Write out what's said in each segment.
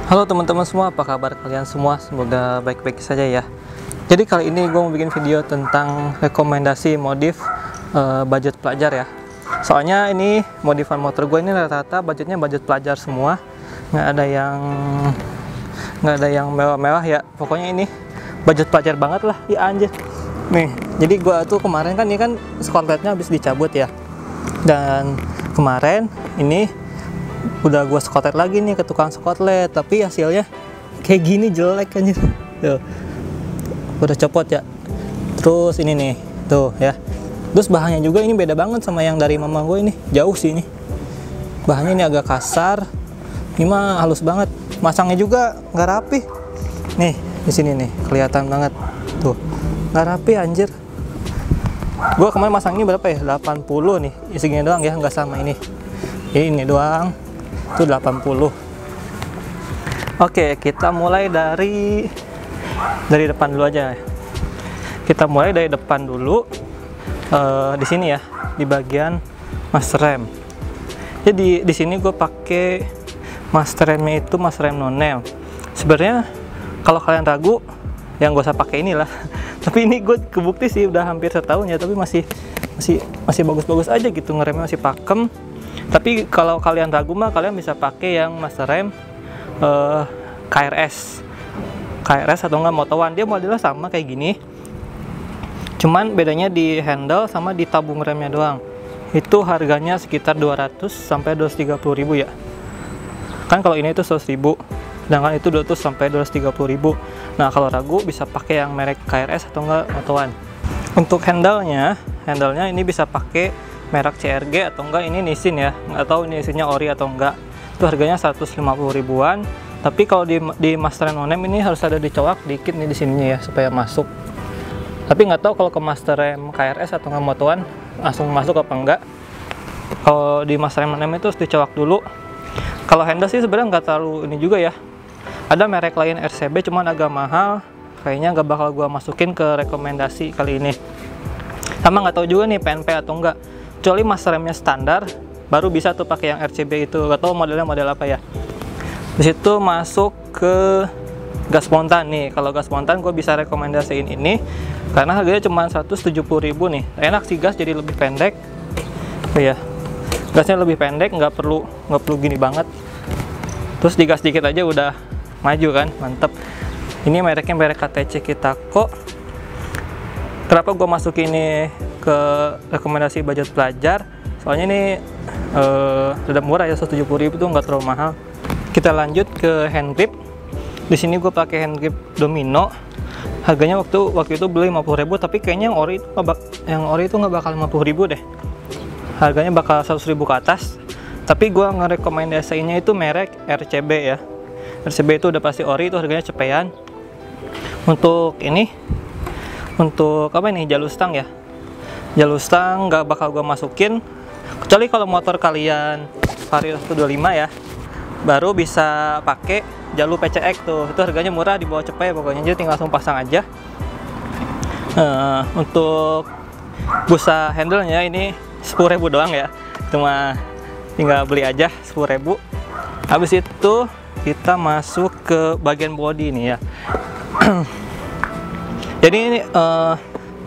Halo teman-teman semua, apa kabar kalian semua? Semoga baik-baik saja ya. Jadi kali ini gue mau bikin video tentang rekomendasi modif budget pelajar ya. Soalnya ini modifan motor gue ini rata-rata budgetnya budget pelajar semua, nggak ada yang mewah-mewah ya. Pokoknya ini budget pelajar banget lah, ya anjir. Nih, jadi gue tuh kemarin kan ini kan skotletnya habis dicabut ya. Dan kemarin ini udah gue skotlet lagi nih ke tukang skotlet, tapi hasilnya kayak gini, jelek kan tuh, udah copot ya. Terus ini nih tuh ya, terus bahannya juga ini beda banget sama yang dari mama gue, ini jauh sih. Ini bahannya ini agak kasar, ini mah halus banget. Masangnya juga nggak rapi nih, di sini nih kelihatan banget tuh, nggak rapi anjir. Gue kemarin masang ini berapa ya, 80 nih, segini doang ya, nggak sama ini doang itu 80. Oke, kita mulai dari depan dulu aja. Kita mulai dari depan dulu, di sini ya, di bagian master rem. Jadi di sini gue pakai master remnya itu master rem non-nail. Sebenarnya kalau kalian ragu, yang gak usah pakai inilah. Tapi ini gue kebukti sih udah hampir setahun ya, tapi masih bagus-bagus aja gitu, ngeremnya masih pakem. Tapi kalau kalian ragu mah kalian bisa pakai yang master rem KRS atau enggak Moto1. Dia modelnya sama kayak gini, cuman bedanya di handle sama di tabung remnya doang. Itu harganya sekitar 200 sampai 230 ribu ya. Kan kalau ini itu 100 ribu, sedangkan itu 200 sampai 230 ribu. Nah, kalau ragu bisa pakai yang merek KRS atau enggak Moto1. Untuk handle-nya ini bisa pakai merek CRG atau enggak ini Nissin ya, nggak tahu ini isinya ori atau enggak. Itu harganya 150 ribuan. Tapi kalau di master rem non-nail ini harus ada dicolak dikit nih di sininya ya, supaya masuk. Tapi nggak tahu kalau ke master rem KRS atau enggak Moto1 langsung masuk apa enggak. Kalau di master rem non-nail itu harus dicolak dulu. Kalau handle sih sebenarnya nggak terlalu ini juga ya. Ada merek lain RCB cuman agak mahal, kayaknya nggak bakal gua masukin ke rekomendasi kali ini. Sama nggak tahu juga nih PNP atau enggak. Kecuali master remnya standar, baru bisa tuh pakai yang RCB itu. Gak tau modelnya model apa ya. Di situ masuk ke gas spontan nih. Kalau gas spontan gue bisa rekomendasiin ini karena harganya cuma 170 ribu nih. Enak sih gas, jadi lebih pendek. Oh ya, gasnya lebih pendek, nggak perlu gini banget. Terus digas dikit aja udah maju kan, mantep. Ini mereknya merek KTC Kitako. Kenapa gue masuk ini ke rekomendasi budget pelajar? Soalnya ini udah murah ya, 170 ribu tuh nggak terlalu mahal. Kita lanjut ke hand grip. Di sini gue pakai hand grip Domino. Harganya waktu itu beli 50 ribu, tapi kayaknya yang ori itu nggak bakal 50 ribu deh. Harganya bakal 100 ribu ke atas. Tapi gue ngerekomendasinya itu merek RCB ya. RCB itu udah pasti ori, itu harganya cepean. Untuk apa ini, jalur stang ya. Jalur stang nggak bakal gue masukin, kecuali kalau motor kalian Vario 125 ya, baru bisa pakai jalur PCX tuh. Itu harganya murah, di bawah cepet pokoknya, jadi tinggal langsung pasang aja. Untuk busa handle-nya ini 10 ribu doang ya, cuma tinggal beli aja 10 ribu. Habis itu kita masuk ke bagian body nih ya. Jadi ini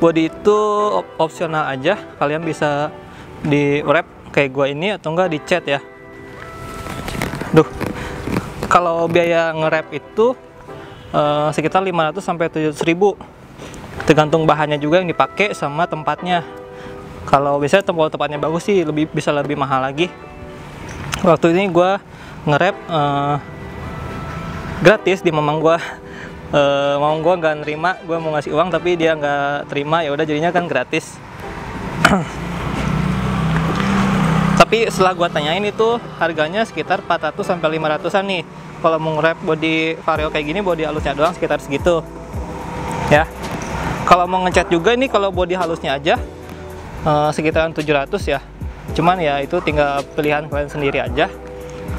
body itu opsional aja, kalian bisa di wrap kayak gua ini atau enggak dicat ya. Kalau biaya nge-wrap itu sekitar 500 sampai 700 ribu, tergantung bahannya juga yang dipakai sama tempatnya. Kalau biasanya tempatnya bagus sih bisa lebih mahal lagi. Waktu ini gua nge-wrap gratis di mamang gua. Mamang gua nggak nerima, gua mau ngasih uang tapi dia nggak terima, ya udah jadinya kan gratis. Tapi setelah gua tanyain itu harganya sekitar 400 sampai 500-an nih. Kalau mau nge-wrap body Vario kayak gini, body halusnya doang sekitar segitu. Ya. Kalau mau ngecat juga ini, kalau body halusnya aja sekitaran 700 ya. Cuman ya itu tinggal pilihan kalian sendiri aja.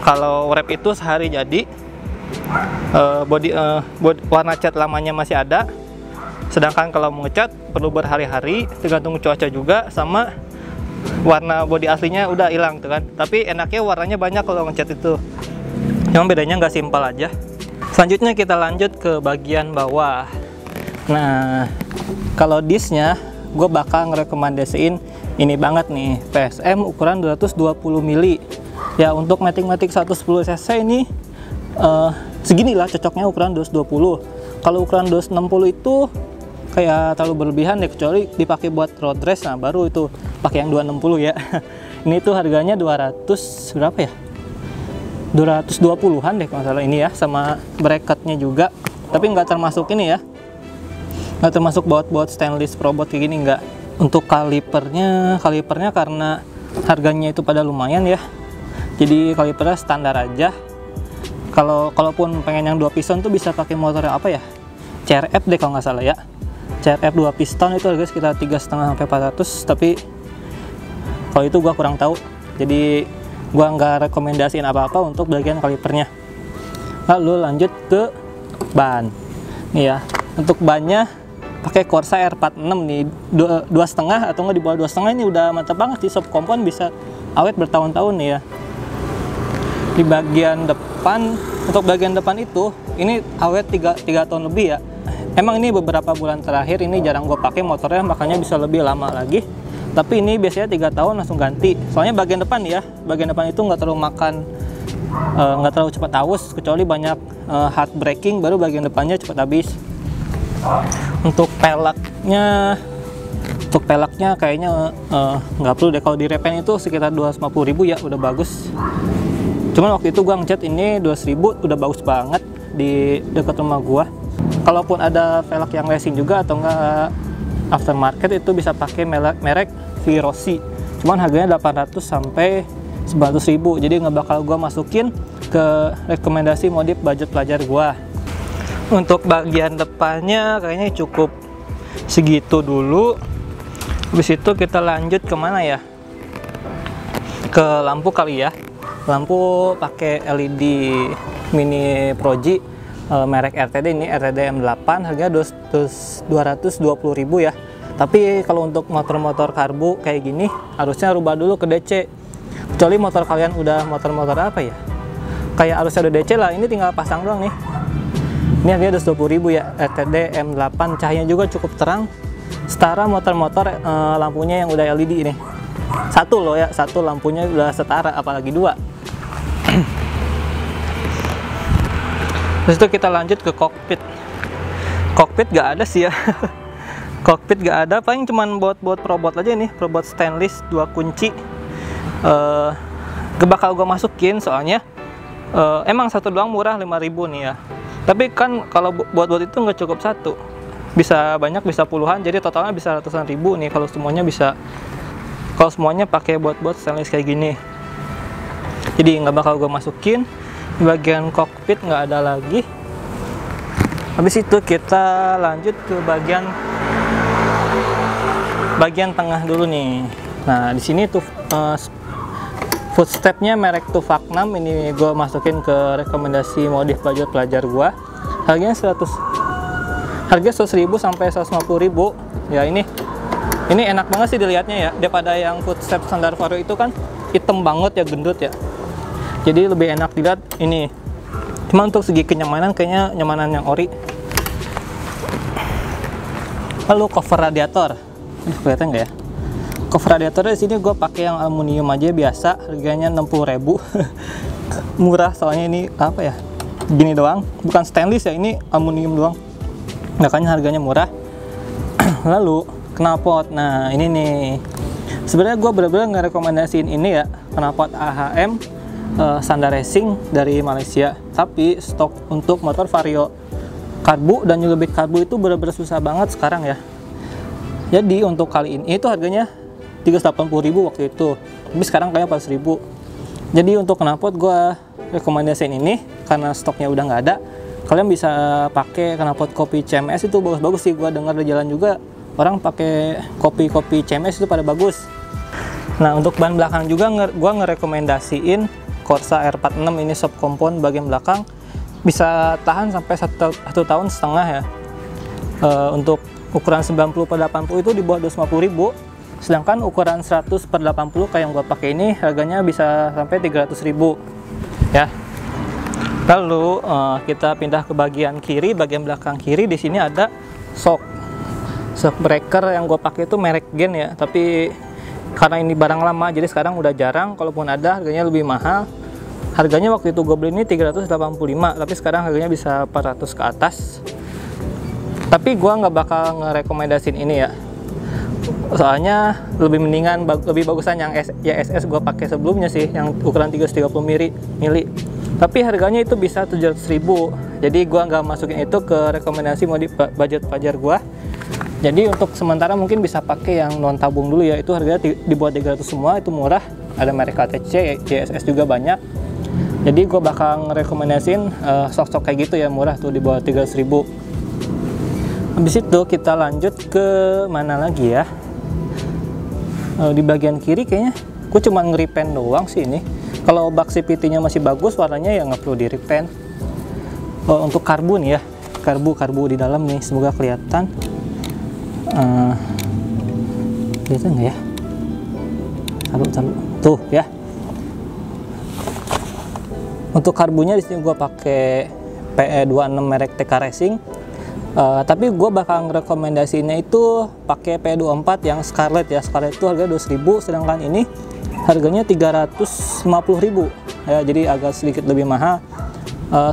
Kalau wrap itu sehari jadi. Body warna cat lamanya masih ada, sedangkan kalau mau ngecat perlu berhari-hari, tergantung cuaca juga, sama warna body aslinya udah hilang tuh kan. Tapi enaknya warnanya banyak kalau ngecat itu. Yang bedanya nggak simpel aja. Selanjutnya kita lanjut ke bagian bawah. Nah, kalau disnya gue bakal ngerekomendasiin ini banget nih, PSM ukuran 220 mili. Ya untuk matic-matic 110 cc ini segini lah cocoknya, ukuran 220. Kalau ukuran 260 itu kayak terlalu berlebihan ya, kecuali dipakai buat road race, nah baru itu pakai yang 260 ya. Ini tuh harganya 200 berapa ya? 220-an deh kalau salah ini ya, sama bracketnya juga. Tapi nggak termasuk ini ya, nggak termasuk baut-baut stainless probot kayak gini, nggak. Untuk kalipernya karena harganya itu pada lumayan ya, jadi kalipernya standar aja. Kalaupun pengen yang 2 piston tuh bisa pakai motor yang apa ya, CRF deh kalau nggak salah ya. CRF 2 piston itu harga sekitar 3,5 sampai 400, tapi kalau itu gua kurang tahu, jadi gua nggak rekomendasiin apa-apa untuk bagian kalipernya. Lalu lanjut ke ban nih ya. Untuk bannya pakai Corsa R46 nih, 2,5 atau nggak di bawah 2,5. Ini udah mantap banget sih, soft kompon bisa awet bertahun-tahun nih ya. Di bagian depan, untuk bagian depan itu ini awet 3 tahun lebih ya. Emang ini beberapa bulan terakhir ini jarang gue pakai motornya, makanya bisa lebih lama lagi. Tapi ini biasanya 3 tahun langsung ganti. Soalnya bagian depan ya, bagian depan itu nggak terlalu makan, nggak terlalu cepat haus, kecuali banyak hard braking baru bagian depannya cepat habis. Untuk peleknya kayaknya nggak perlu deh. Kalau di repaint itu sekitar 250.000 ya, udah bagus. Cuman waktu itu gua ngecat ini 200.000 udah bagus banget di dekat rumah gua. Kalaupun ada velg yang racing juga atau enggak aftermarket, itu bisa pakai merek Virosi. Cuman harganya 800 sampai 900.000. Jadi nggak bakal gua masukin ke rekomendasi modif budget pelajar gua. Untuk bagian depannya kayaknya cukup segitu dulu. Habis itu kita lanjut kemana ya? Ke lampu kali ya. Lampu pakai LED mini Proji, merek RTD, ini RTD M8, harganya 220.000 ya. Tapi kalau untuk motor-motor karbu kayak gini harusnya rubah dulu ke DC. Kecuali motor kalian udah motor-motor apa ya, kayak harusnya udah DC lah, ini tinggal pasang doang nih. Ini harganya 220.000 ya, RTD M8, cahayanya juga cukup terang, setara motor-motor lampunya yang udah LED ini. Satu loh ya, satu lampunya udah setara, apalagi dua. Terus itu kita lanjut ke kokpit. Kokpit gak ada sih ya. Kokpit gak ada, paling cuman buat probot aja nih, probot stainless 2 kunci. Gak bakal gue masukin soalnya emang satu doang murah 5.000 nih ya. Tapi kan kalau buat itu nggak cukup satu, bisa banyak, bisa puluhan, jadi totalnya bisa ratusan ribu nih kalau semuanya bisa. Kalau semuanya pakai buat stainless kayak gini, jadi nggak bakal gue masukin. Di bagian kokpit nggak ada lagi. Habis itu kita lanjut ke bagian tengah dulu nih. Nah di sini tuh footstepnya merek Tufak 6, ini gue masukin ke rekomendasi modif budget pelajar gue. Harganya 100.000 sampai 150.000 ya. Ini enak banget sih dilihatnya ya, daripada yang footstep standar Vario itu kan hitam banget ya, gendut ya. Jadi lebih enak dilihat ini. Cuma untuk segi kenyamanan kayaknya nyamanan yang ori. Lalu cover radiator, ini kelihatan nggak ya? Cover radiatornya di sini gue pakai yang aluminium aja biasa, harganya 60.000. Murah soalnya ini apa ya? Gini doang, bukan stainless ya, ini aluminium doang. Makanya harganya murah. Lalu knalpot. Nah, ini nih. Sebenarnya gue bener-bener ngerekomendasiin ini ya, knalpot AHM standar racing dari Malaysia. Tapi stok untuk motor Vario karbu dan juga big karbu itu bener-bener susah banget sekarang ya. Jadi untuk kali ini itu harganya 380.000 waktu itu, tapi sekarang kayaknya 400.000. Jadi untuk knalpot gue rekomendasiin ini karena stoknya udah nggak ada. Kalian bisa pakai knalpot kopi CMS, itu bagus-bagus sih. Gue dengar di jalan juga orang pakai kopi CMS itu pada bagus. Nah untuk ban belakang juga gue ngerekomendasiin Corsa R46, ini soft kompon bagian belakang, bisa tahan sampai 1,5 tahun ya. Untuk ukuran 90/80 itu di bawah 250.000. Sedangkan ukuran 100/80 kayak yang gue pakai ini harganya bisa sampai 300.000 ya. Lalu kita pindah ke bagian kiri, bagian belakang kiri. Di sini ada shock breaker yang gue pakai itu merek Gen ya, tapi karena ini barang lama jadi sekarang udah jarang, kalaupun ada harganya lebih mahal. Harganya waktu itu gue beli ini 385, tapi sekarang harganya bisa 400 ke atas. Tapi gue nggak bakal ngerekomendasin ini ya, soalnya lebih mendingan, lebih bagusan yang YSS gue pakai sebelumnya sih, yang ukuran 330 mili. Tapi harganya itu bisa 700.000, jadi gue nggak masukin itu ke rekomendasi modif budget pelajar gue. Jadi untuk sementara mungkin bisa pakai yang non tabung dulu ya, itu harganya di bawah 300 semua, itu murah, ada merek KTC, YSS juga banyak. Jadi gue bakal ngerekomendasiin sok-sok kayak gitu ya, murah tuh di bawah 300.000. Habis itu kita lanjut ke mana lagi ya, di bagian kiri kayaknya gue cuma nge-repaint doang sih ini. Kalau bak CVT nya masih bagus, warnanya ya nggak perlu di repaint. Untuk karbu nih ya, karbu di dalam nih, semoga kelihatan. Kelihatan nggak ya? Taruh tuh ya. Untuk karbunya di sini gue pakai PE26 merek TK Racing. Tapi gue bakal ngerekomendasinya itu pakai PE24 yang Scarlet ya. Scarlet itu harga 200.000, sedangkan ini harganya 350.000 ya, jadi agak sedikit lebih mahal.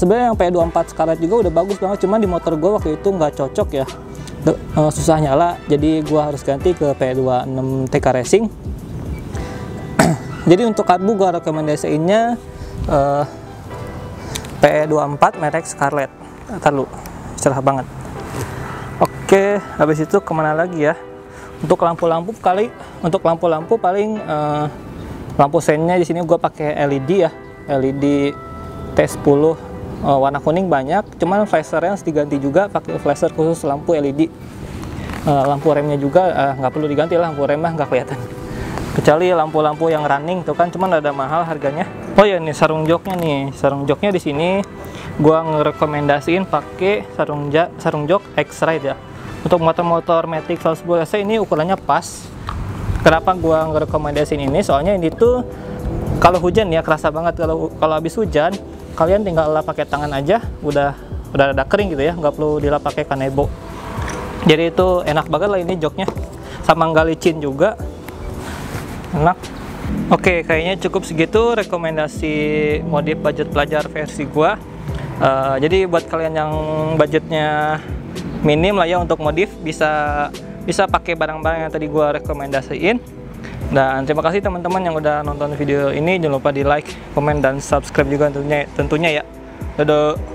Sebenarnya yang PE24 Scarlet juga udah bagus banget, cuman di motor gue waktu itu nggak cocok ya, susah nyala, jadi gue harus ganti ke PE26 TK Racing. Jadi untuk karbu gue rekomendasiinnya PE24 merek Scarlet. Taruh cerah banget. Oke, habis itu kemana lagi ya? Untuk lampu-lampu paling lampu sennya di sini gue pakai LED ya, LED T10 warna kuning banyak, cuman flashernya harus diganti juga, pakai flasher khusus lampu LED. Lampu remnya juga nggak perlu diganti lah, lampu remnya nggak kelihatan, kecuali lampu-lampu yang running tuh kan, cuman ada mahal harganya. Oh ya, nih sarung joknya di sini gue ngerekomendasiin pakai sarung jok X-Ride ya. Untuk motor-motor Matic 110 SC ini ukurannya pas. Kenapa gue ngerekomendasiin ini? Soalnya ini tuh kalau hujan ya kerasa banget. Kalau habis hujan kalian tinggal lap pakai tangan aja, udah ada kering gitu ya, nggak perlu dilap pakai kanebo. Jadi itu enak banget lah ini joknya, sama nggak licin juga, enak. Oke, kayaknya cukup segitu rekomendasi modif budget pelajar versi gua. Jadi buat kalian yang budgetnya minim lah ya untuk modif, bisa pakai barang-barang yang tadi gua rekomendasiin. Dan terima kasih teman-teman yang udah nonton video ini. Jangan lupa di like, komen, dan subscribe juga tentunya ya. Dadah.